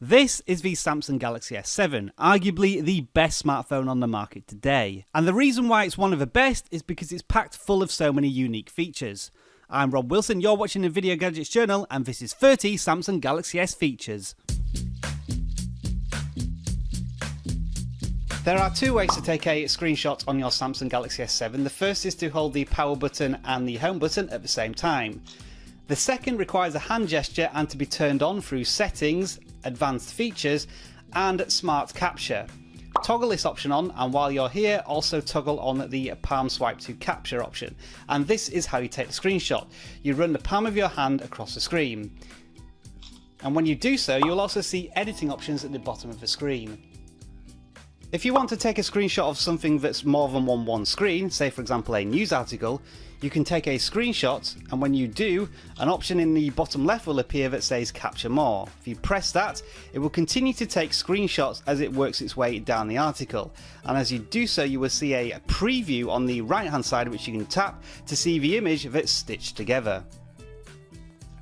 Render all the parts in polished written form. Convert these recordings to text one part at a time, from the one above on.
This is the Samsung Galaxy S7, arguably the best smartphone on the market today. And the reason why it's one of the best is because it's packed full of so many unique features. I'm Rob Wilson, you're watching the Video Gadgets Journal, and this is 30 Samsung Galaxy S features. There are two ways to take a screenshot on your Samsung Galaxy S7. The first is to hold the power button and the home button at the same time. The second requires a hand gesture and to be turned on through Settings, Advanced Features and Smart Capture. Toggle this option on, and while you're here also toggle on the palm swipe to capture option, and this is how you take the screenshot. You run the palm of your hand across the screen, and when you do so you'll also see editing options at the bottom of the screen. If you want to take a screenshot of something that's more than one screen, say for example a news article, you can take a screenshot, and when you do, an option in the bottom left will appear that says Capture More. If you press that, it will continue to take screenshots as it works its way down the article, and as you do so you will see a preview on the right hand side which you can tap to see the image that's stitched together.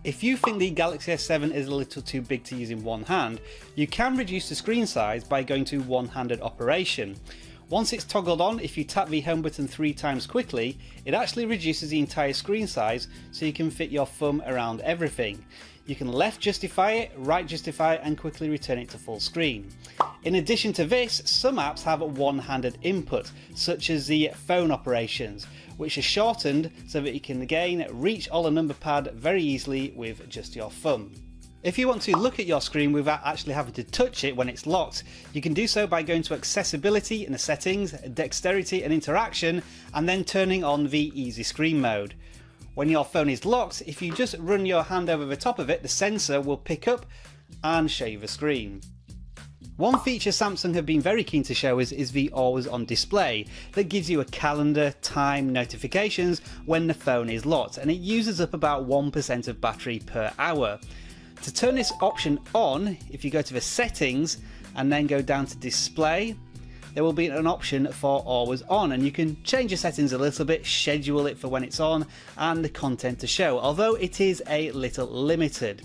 If you think the Galaxy S7 is a little too big to use in one hand, you can reduce the screen size by going to one-handed operation. Once it's toggled on, if you tap the home button 3 times quickly, it actually reduces the entire screen size so you can fit your thumb around everything. You can left justify it, right justify it and quickly return it to full screen. In addition to this, some apps have one-handed input, such as the phone operations, which are shortened so that you can again reach all the number pad very easily with just your thumb. If you want to look at your screen without actually having to touch it when it's locked, you can do so by going to Accessibility in the Settings, Dexterity and Interaction, and then turning on the Easy Screen mode. When your phone is locked, if you just run your hand over the top of it, the sensor will pick up and show you the screen. One feature Samsung have been very keen to show us is the always on display that gives you a calendar, time, notifications when the phone is locked, and it uses up about 1% of battery per hour. To turn this option on, if you go to the settings and then go down to display, there will be an option for always on, and you can change your settings a little bit, schedule it for when it's on and the content to show, although it is a little limited.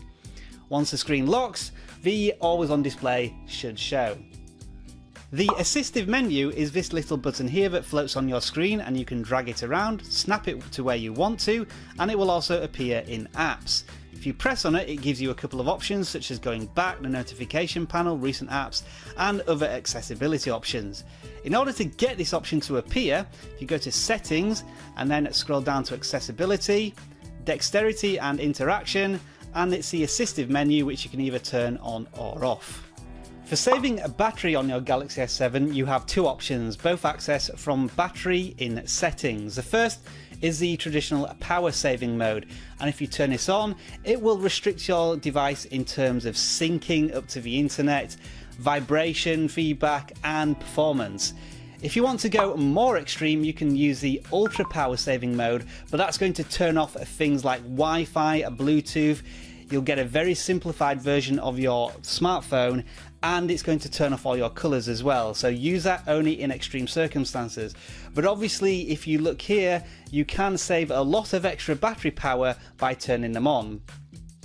Once the screen locks, the always on display should show. The assistive menu is this little button here that floats on your screen, and you can drag it around, snap it to where you want to, and it will also appear in apps. If you press on it, it gives you a couple of options such as going back, the notification panel, recent apps and other accessibility options. In order to get this option to appear, if you go to Settings and then scroll down to Accessibility, Dexterity and Interaction, and it's the assistive menu which you can either turn on or off. For saving a battery on your Galaxy S7, you have two options, both accessed from Battery in Settings. The first is the traditional power saving mode, and if you turn this on, it will restrict your device in terms of syncing up to the internet, vibration, feedback and performance. If you want to go more extreme, you can use the ultra power saving mode, but that's going to turn off things like Wi-Fi, Bluetooth. You'll get a very simplified version of your smartphone, and it's going to turn off all your colours as well, so use that only in extreme circumstances. But obviously if you look here, you can save a lot of extra battery power by turning them on.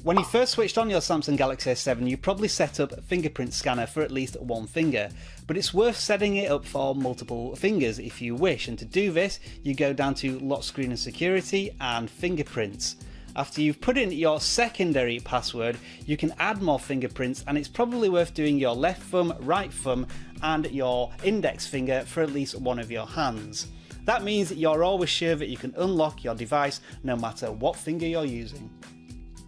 When you first switched on your Samsung Galaxy S7, you probably set up a fingerprint scanner for at least one finger, but it's worth setting it up for multiple fingers if you wish, and to do this you go down to Lock Screen and Security and Fingerprints. After you've put in your secondary password, you can add more fingerprints, and it's probably worth doing your left thumb, right thumb and your index finger for at least one of your hands. That means that you're always sure that you can unlock your device no matter what finger you're using.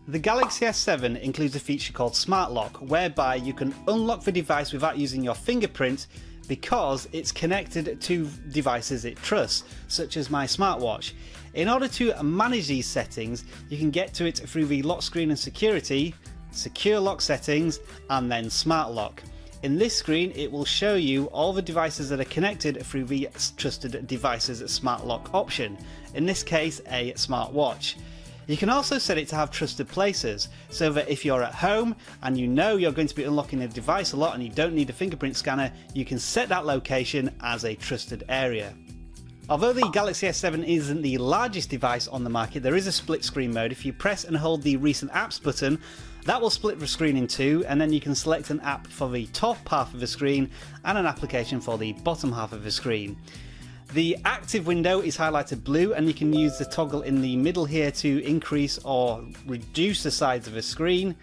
The Galaxy S7 includes a feature called Smart Lock, whereby you can unlock the device without using your fingerprint because it's connected to devices it trusts, such as my smartwatch. In order to manage these settings, you can get to it through the Lock Screen and Security, Secure Lock Settings and then Smart Lock. In this screen it will show you all the devices that are connected through the Trusted Devices Smart Lock option, in this case a smartwatch. You can also set it to have trusted places, so that if you're at home and you know you're going to be unlocking a device a lot and you don't need a fingerprint scanner, you can set that location as a trusted area. Although the Galaxy S7 isn't the largest device on the market, there is a split screen mode. If you press and hold the recent apps button, that will split the screen in two, and then you can select an app for the top half of the screen and an application for the bottom half of the screen. The active window is highlighted blue, and you can use the toggle in the middle here to increase or reduce the size of the screen,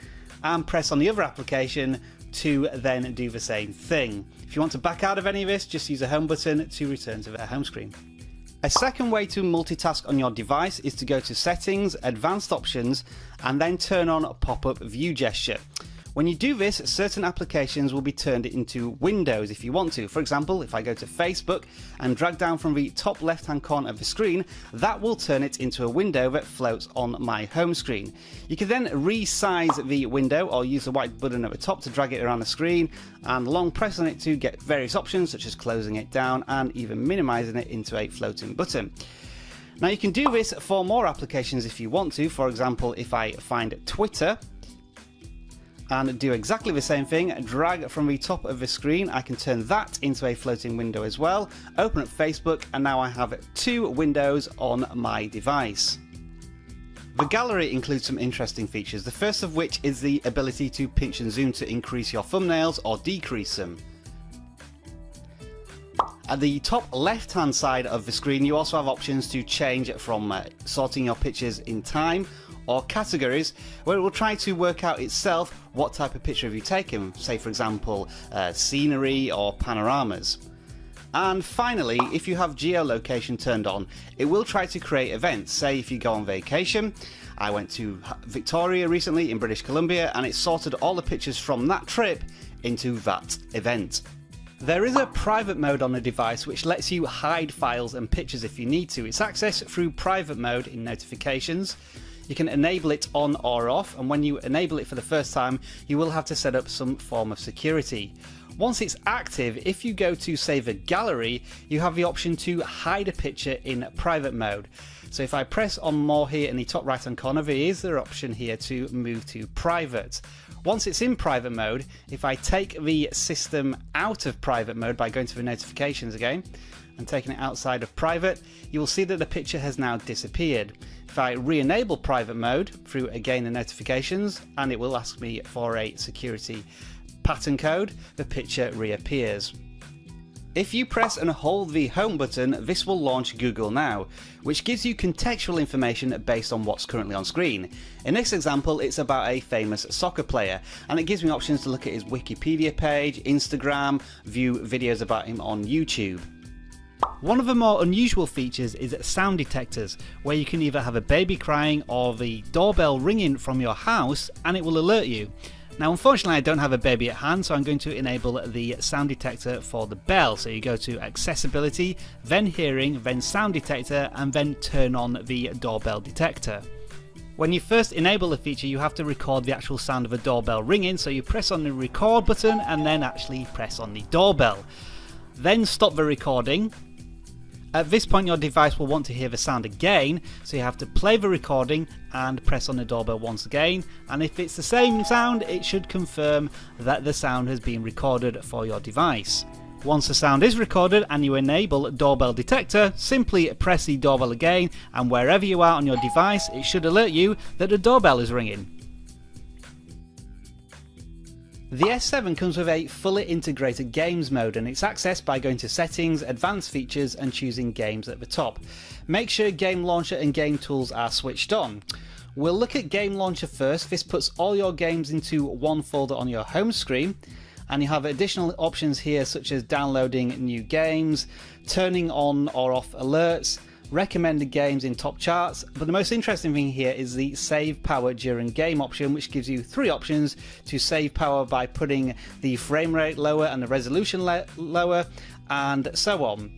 and press on the other application to then do the same thing. If you want to back out of any of this, just use the home button to return to the home screen. A second way to multitask on your device is to go to Settings, Advanced Options, and then turn on Pop-up View Gesture. When you do this, certain applications will be turned into windows if you want to. For example, if I go to Facebook and drag down from the top left-hand corner of the screen, that will turn it into a window that floats on my home screen. You can then resize the window or use the white button at the top to drag it around the screen, and long press on it to get various options such as closing it down and even minimizing it into a floating button. Now you can do this for more applications if you want to. For example, if I find Twitter and do exactly the same thing, drag from the top of the screen, I can turn that into a floating window as well, open up Facebook, and now I have two windows on my device. The gallery includes some interesting features, the first of which is the ability to pinch and zoom to increase your thumbnails or decrease them. At the top left hand side of the screen, you also have options to change from sorting your pictures in time or categories, where it will try to work out itself what type of picture have you taken, say for example scenery or panoramas. And finally, if you have geolocation turned on, it will try to create events. Say if you go on vacation, I went to Victoria recently in British Columbia, and it sorted all the pictures from that trip into that event. There is a private mode on the device which lets you hide files and pictures if you need to. It's accessed through private mode in notifications. You can enable it on or off, and when you enable it for the first time, you will have to set up some form of security. Once it's active, if you go to save a gallery, you have the option to hide a picture in private mode. So if I press on more here in the top right hand corner, there is the option here to move to private. Once it's in private mode, if I take the system out of private mode by going to the notifications again and taking it outside of private, you will see that the picture has now disappeared. If I re-enable private mode through again the notifications, and it will ask me for a security pattern code, the picture reappears. If you press and hold the home button, this will launch Google Now, which gives you contextual information based on what's currently on screen. In this example, it's about a famous soccer player, and it gives me options to look at his Wikipedia page, Instagram, view videos about him on YouTube. One of the more unusual features is sound detectors, where you can either have a baby crying or the doorbell ringing from your house and it will alert you. Now unfortunately I don't have a baby at hand, so I'm going to enable the sound detector for the bell. So you go to accessibility, then hearing, then sound detector, and then turn on the doorbell detector. When you first enable the feature, you have to record the actual sound of a doorbell ringing, so you press on the record button and then actually press on the doorbell. Then stop the recording. At this point your device will want to hear the sound again, so you have to play the recording and press on the doorbell once again, and if it's the same sound, it should confirm that the sound has been recorded for your device. Once the sound is recorded and you enable doorbell detector, simply press the doorbell again, and wherever you are on your device, it should alert you that the doorbell is ringing. The S7 comes with a fully integrated games mode, and it's accessed by going to Settings, Advanced Features, and choosing Games at the top. Make sure Game Launcher and Game Tools are switched on. We'll look at Game Launcher first. This puts all your games into one folder on your home screen, and you have additional options here such as downloading new games, turning on or off alerts, recommended games in top charts, but the most interesting thing here is the save power during game option, which gives you three options to save power by putting the frame rate lower and the resolution lower, and so on.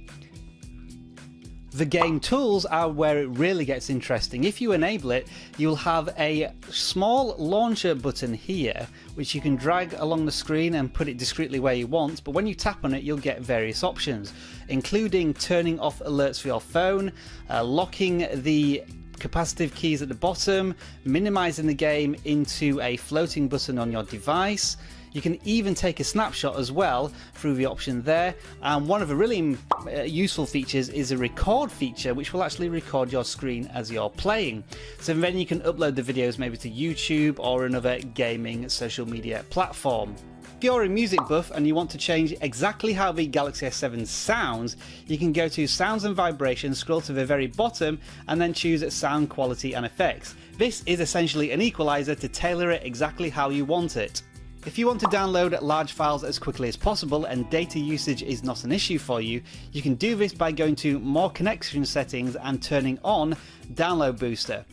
The game tools are where it really gets interesting. If you enable it, you'll have a small launcher button here which you can drag along the screen and put it discreetly where you want, but when you tap on it you'll get various options, including turning off alerts for your phone, locking the capacitive keys at the bottom, minimizing the game into a floating button on your device. You can even take a snapshot as well through the option there, and one of the really useful features is a record feature, which will actually record your screen as you're playing. So then you can upload the videos maybe to YouTube or another gaming social media platform. If you're a music buff and you want to change exactly how the Galaxy S7 sounds, you can go to Sounds and Vibrations, scroll to the very bottom, and then choose Sound Quality and Effects. This is essentially an equalizer to tailor it exactly how you want it. If you want to download large files as quickly as possible and data usage is not an issue for you, you can do this by going to More Connection Settings and turning on Download Booster.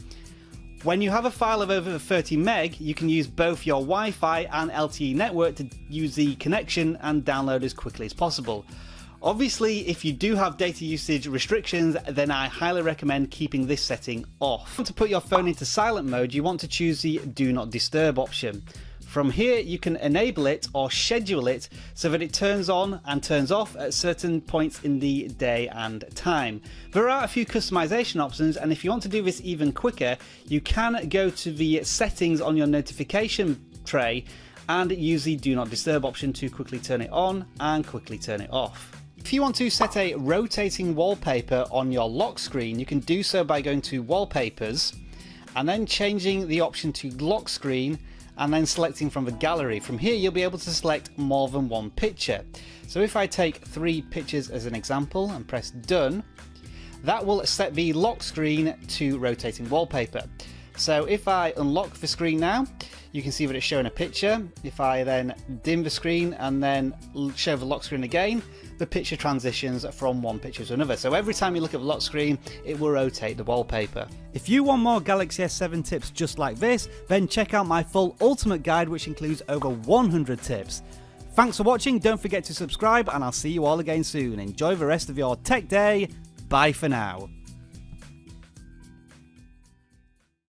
When you have a file of over 30 meg, you can use both your Wi-Fi and LTE network to use the connection and download as quickly as possible. Obviously, if you do have data usage restrictions, then I highly recommend keeping this setting off. To put your phone into silent mode, you want to choose the Do Not Disturb option. From here, you can enable it or schedule it so that it turns on and turns off at certain points in the day and time. There are a few customization options, and if you want to do this even quicker, you can go to the settings on your notification tray and use the Do Not Disturb option to quickly turn it on and quickly turn it off. If you want to set a rotating wallpaper on your lock screen, you can do so by going to Wallpapers and then changing the option to Lock Screen, and then selecting from the gallery. From here you'll be able to select more than one picture. So if I take 3 pictures as an example and press done, that will set the lock screen to rotating wallpaper. So if I unlock the screen now, you can see that it's showing a picture. If I then dim the screen and then show the lock screen again, the picture transitions from one picture to another. So every time you look at the lock screen, it will rotate the wallpaper. If you want more Galaxy S7 tips just like this, then check out my full ultimate guide, which includes over 100 tips. Thanks for watching, don't forget to subscribe, and I'll see you all again soon. Enjoy the rest of your tech day. Bye for now.